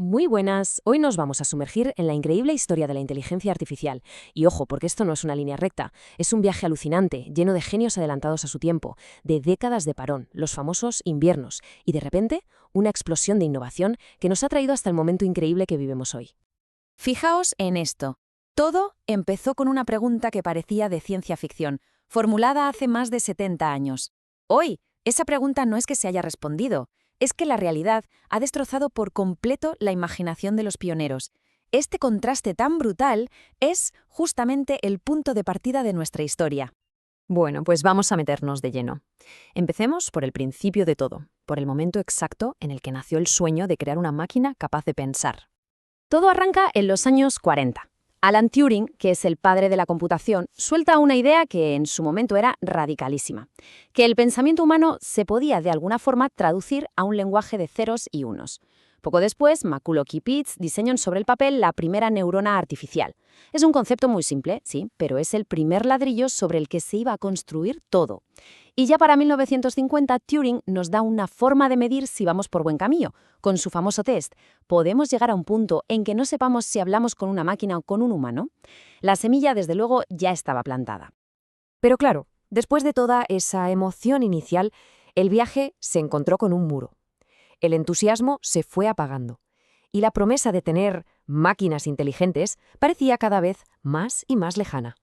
Muy buenas, hoy nos vamos a sumergir en la increíble historia de la inteligencia artificial. Y ojo, porque esto no es una línea recta, es un viaje alucinante, lleno de genios adelantados a su tiempo, de décadas de parón, los famosos inviernos, y de repente, una explosión de innovación que nos ha traído hasta el momento increíble que vivimos hoy. Fijaos en esto. Todo empezó con una pregunta que parecía de ciencia ficción, formulada hace más de 70 años. Hoy, esa pregunta no es que se haya respondido, es que la realidad ha destrozado por completo la imaginación de los pioneros. Este contraste tan brutal es justamente el punto de partida de nuestra historia. Bueno, pues vamos a meternos de lleno. Empecemos por el principio de todo, por el momento exacto en el que nació el sueño de crear una máquina capaz de pensar. Todo arranca en los años 40. Alan Turing, que es el padre de la computación, suelta una idea que en su momento era radicalísima, que el pensamiento humano se podía de alguna forma traducir a un lenguaje de ceros y unos. Poco después, McCulloch y Pitts diseñan sobre el papel la primera neurona artificial. Es un concepto muy simple, sí, pero es el primer ladrillo sobre el que se iba a construir todo. Y ya para 1950, Turing nos da una forma de medir si vamos por buen camino. Con su famoso test, ¿podemos llegar a un punto en que no sepamos si hablamos con una máquina o con un humano? La semilla, desde luego, ya estaba plantada. Pero claro, después de toda esa emoción inicial, el viaje se encontró con un muro. El entusiasmo se fue apagando, y la promesa de tener máquinas inteligentes parecía cada vez más y más lejana.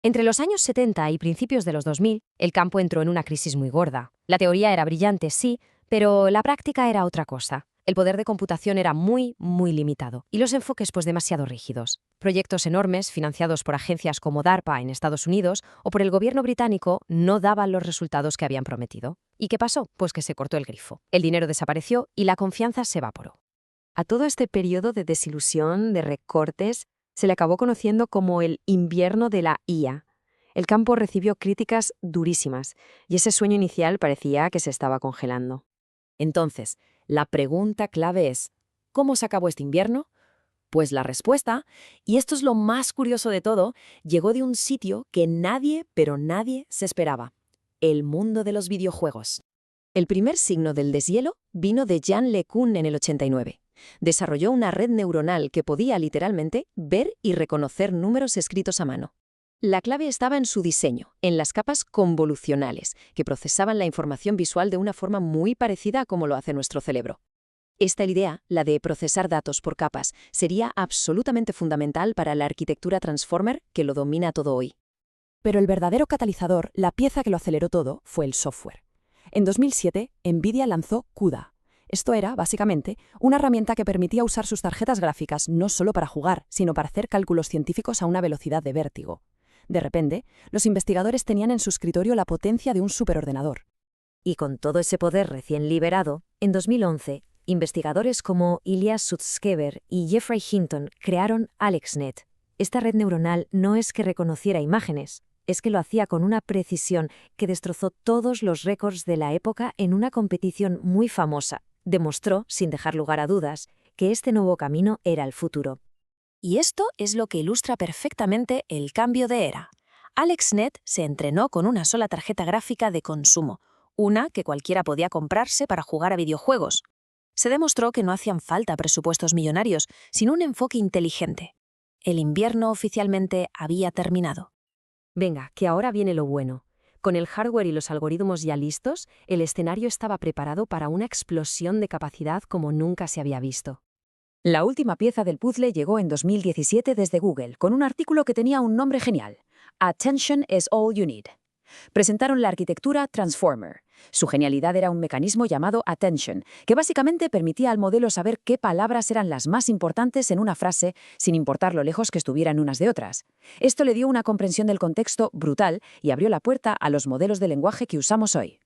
Entre los años 70 y principios de los 2000, el campo entró en una crisis muy gorda. La teoría era brillante, sí, pero la práctica era otra cosa. El poder de computación era muy limitado, y los enfoques demasiado rígidos. Proyectos enormes, financiados por agencias como DARPA en Estados Unidos o por el gobierno británico, no daban los resultados que habían prometido. ¿Y qué pasó? Pues que se cortó el grifo. El dinero desapareció y la confianza se evaporó. A todo este periodo de desilusión, de recortes, se le acabó conociendo como el invierno de la IA. El campo recibió críticas durísimas y ese sueño inicial parecía que se estaba congelando. Entonces, la pregunta clave es, ¿cómo se acabó este invierno? Pues la respuesta, y esto es lo más curioso de todo, llegó de un sitio que nadie, pero nadie se esperaba: el mundo de los videojuegos. El primer signo del deshielo vino de Jan LeCun en el 89. Desarrolló una red neuronal que podía literalmente ver y reconocer números escritos a mano. La clave estaba en su diseño, en las capas convolucionales, que procesaban la información visual de una forma muy parecida a como lo hace nuestro cerebro. Esta idea, la de procesar datos por capas, sería absolutamente fundamental para la arquitectura Transformer que lo domina todo hoy. Pero el verdadero catalizador, la pieza que lo aceleró todo, fue el software. En 2007, NVIDIA lanzó CUDA. Esto era, básicamente, una herramienta que permitía usar sus tarjetas gráficas no solo para jugar, sino para hacer cálculos científicos a una velocidad de vértigo. De repente, los investigadores tenían en su escritorio la potencia de un superordenador. Y con todo ese poder recién liberado, en 2011, investigadores como Ilya Sutskever y Jeffrey Hinton crearon AlexNet. Esta red neuronal no es que reconociera imágenes, es que lo hacía con una precisión que destrozó todos los récords de la época en una competición muy famosa. Demostró, sin dejar lugar a dudas, que este nuevo camino era el futuro. Y esto es lo que ilustra perfectamente el cambio de era. AlexNet se entrenó con una sola tarjeta gráfica de consumo, una que cualquiera podía comprarse para jugar a videojuegos. Se demostró que no hacían falta presupuestos millonarios, sino un enfoque inteligente. El invierno oficialmente había terminado. Venga, que ahora viene lo bueno. Con el hardware y los algoritmos ya listos, el escenario estaba preparado para una explosión de capacidad como nunca se había visto. La última pieza del puzzle llegó en 2017 desde Google, con un artículo que tenía un nombre genial: Attention is all you need. Presentaron la arquitectura Transformer. Su genialidad era un mecanismo llamado Attention, que básicamente permitía al modelo saber qué palabras eran las más importantes en una frase, sin importar lo lejos que estuvieran unas de otras. Esto le dio una comprensión del contexto brutal y abrió la puerta a los modelos de lenguaje que usamos hoy.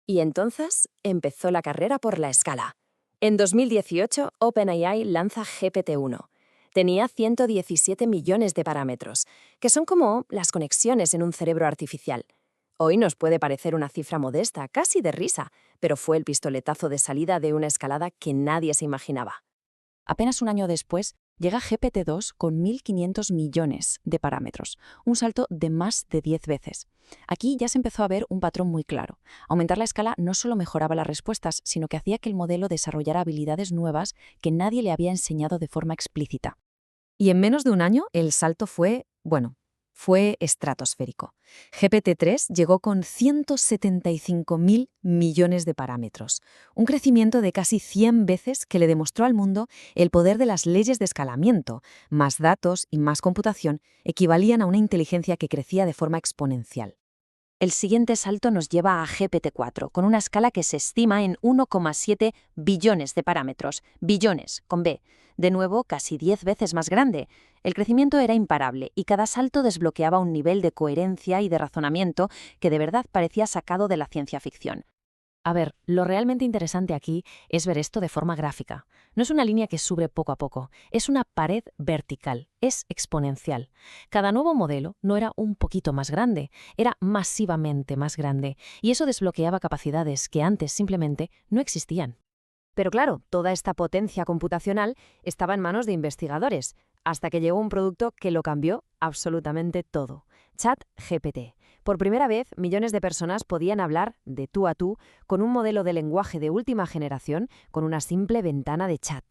Y entonces empezó la carrera por la escala. En 2018, OpenAI lanza GPT-1. Tenía 117 millones de parámetros, que son como las conexiones en un cerebro artificial. Hoy nos puede parecer una cifra modesta, casi de risa, pero fue el pistoletazo de salida de una escalada que nadie se imaginaba. Apenas un año después, Llega GPT-2 con 1.500 millones de parámetros, un salto de más de 10 veces. Aquí ya se empezó a ver un patrón muy claro. Aumentar la escala no solo mejoraba las respuestas, sino que hacía que el modelo desarrollara habilidades nuevas que nadie le había enseñado de forma explícita. Y en menos de un año el salto fue estratosférico. GPT-3 llegó con 175.000 millones de parámetros, un crecimiento de casi 100 veces que le demostró al mundo el poder de las leyes de escalamiento. Más datos y más computación equivalían a una inteligencia que crecía de forma exponencial. El siguiente salto nos lleva a GPT-4, con una escala que se estima en 1,7 billones de parámetros, billones, con B. De nuevo, casi 10 veces más grande. El crecimiento era imparable y cada salto desbloqueaba un nivel de coherencia y de razonamiento que de verdad parecía sacado de la ciencia ficción. A ver, lo realmente interesante aquí es ver esto de forma gráfica. No es una línea que sube poco a poco, es una pared vertical, es exponencial. Cada nuevo modelo no era un poquito más grande, era masivamente más grande, y eso desbloqueaba capacidades que antes simplemente no existían. Pero claro, toda esta potencia computacional estaba en manos de investigadores, hasta que llegó un producto que lo cambió absolutamente todo: ChatGPT. Por primera vez, millones de personas podían hablar de tú a tú con un modelo de lenguaje de última generación con una simple ventana de chat.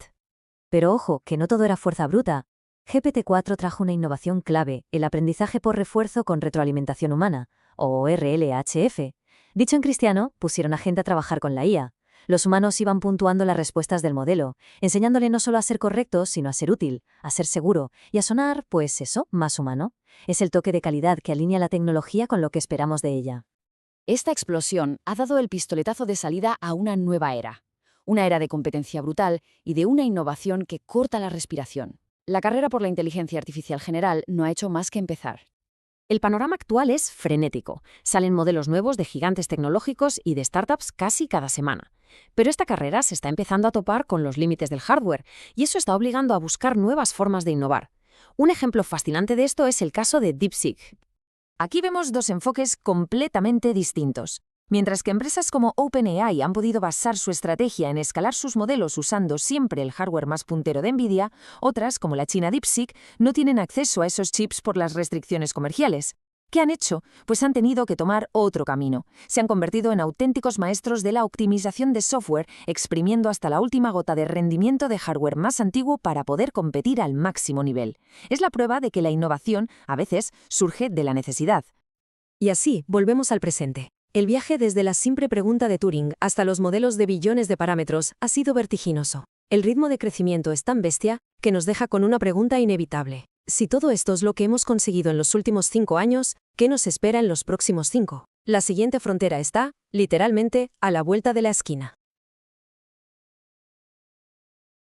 Pero ojo, que no todo era fuerza bruta. GPT-4 trajo una innovación clave, el aprendizaje por refuerzo con retroalimentación humana, o RLHF. Dicho en cristiano, pusieron a gente a trabajar con la IA. Los humanos iban puntuando las respuestas del modelo, enseñándole no solo a ser correcto, sino a ser útil, a ser seguro y a sonar, pues eso, más humano. Es el toque de calidad que alinea la tecnología con lo que esperamos de ella. Esta explosión ha dado el pistoletazo de salida a una nueva era. Una era de competencia brutal y de una innovación que corta la respiración. La carrera por la inteligencia artificial general no ha hecho más que empezar. El panorama actual es frenético. Salen modelos nuevos de gigantes tecnológicos y de startups casi cada semana. Pero esta carrera se está empezando a topar con los límites del hardware, y eso está obligando a buscar nuevas formas de innovar. Un ejemplo fascinante de esto es el caso de DeepSeek. Aquí vemos dos enfoques completamente distintos. Mientras que empresas como OpenAI han podido basar su estrategia en escalar sus modelos usando siempre el hardware más puntero de NVIDIA, otras, como la china DeepSeek, no tienen acceso a esos chips por las restricciones comerciales. ¿Qué han hecho? Pues han tenido que tomar otro camino. Se han convertido en auténticos maestros de la optimización de software, exprimiendo hasta la última gota de rendimiento de hardware más antiguo para poder competir al máximo nivel. Es la prueba de que la innovación, a veces, surge de la necesidad. Y así, volvemos al presente. El viaje desde la simple pregunta de Turing hasta los modelos de billones de parámetros ha sido vertiginoso. El ritmo de crecimiento es tan bestia que nos deja con una pregunta inevitable. Si todo esto es lo que hemos conseguido en los últimos 5 años, ¿qué nos espera en los próximos 5? La siguiente frontera está, literalmente, a la vuelta de la esquina.